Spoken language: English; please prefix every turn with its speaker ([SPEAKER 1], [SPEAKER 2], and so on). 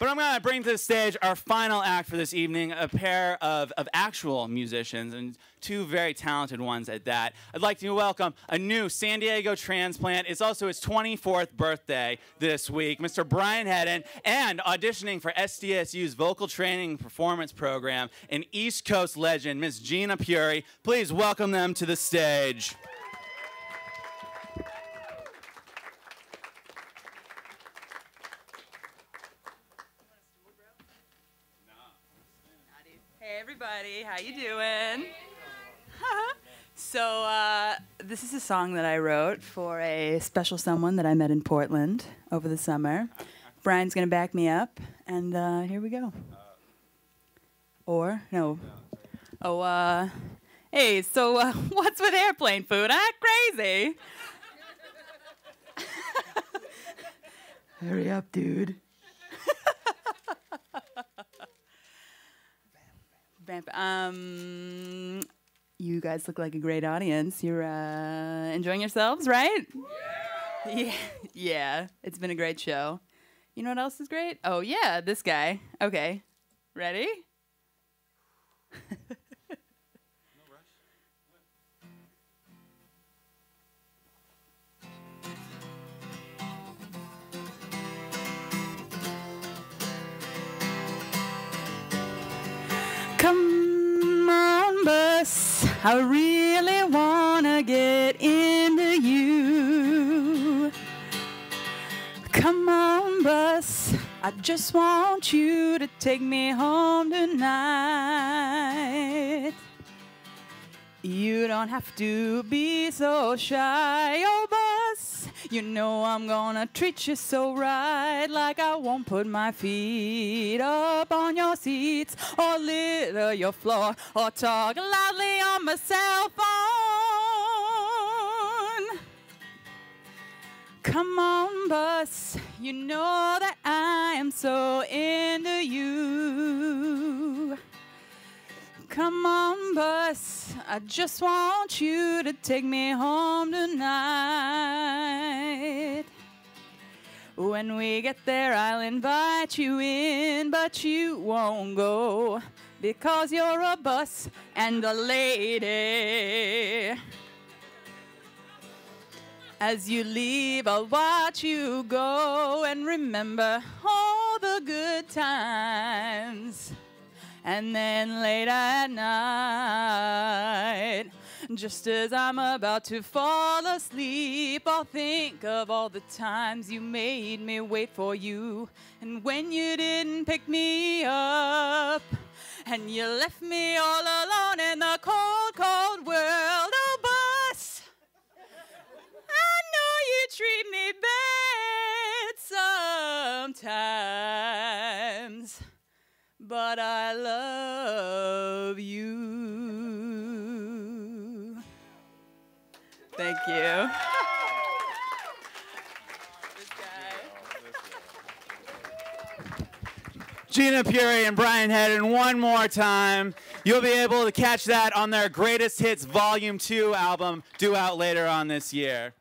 [SPEAKER 1] But I'm going to bring to the stage our final act for this evening, a pair of actual musicians, and two very talented ones at that. I'd like to welcome a new San Diego transplant. It's also his 24th birthday this week, Mr. Brian Hedden, and auditioning for SDSU's Vocal Training and Performance Program, an East Coast legend, Miss Gina Purri. Please welcome them to the stage.
[SPEAKER 2] Hey everybody, how you doing? So this is a song that I wrote for a special someone that I met in Portland over the summer. Brian's gonna back me up, and here we go. Or no. Oh, hey, so what's with airplane food? Huh? Crazy. Hurry up, dude. You guys look like a great audience. You're enjoying yourselves, right? Yeah. Yeah, it's been a great show. You know what else is great? Oh, yeah, this guy. Okay. Ready? Come on, bus, I really wanna get into you. Come on, bus, I just want you to take me home tonight. You don't have to be so shy, oh bus. You know I'm gonna treat you so right, like I won't put my feet up on your seats or litter your floor or talk loudly on my cell phone. Come on, bus, you know that I am so into you. Come on, bus, I just want you to take me home tonight. When we get there, I'll invite you in, but you won't go because you're a bus and a lady. As you leave, I'll watch you go and remember all the good times. And then later at night, just as I'm about to fall asleep, I'll think of all the times you made me wait for you. And when you didn't pick me up, and you left me all alone in the cold, cold world. Oh, bus, I know you treat me bad sometimes, but I love you. Thank you.
[SPEAKER 1] Gina Purri and Brian Hedden one more time. You'll be able to catch that on their Greatest Hits Volume 2 album, due out later on this year.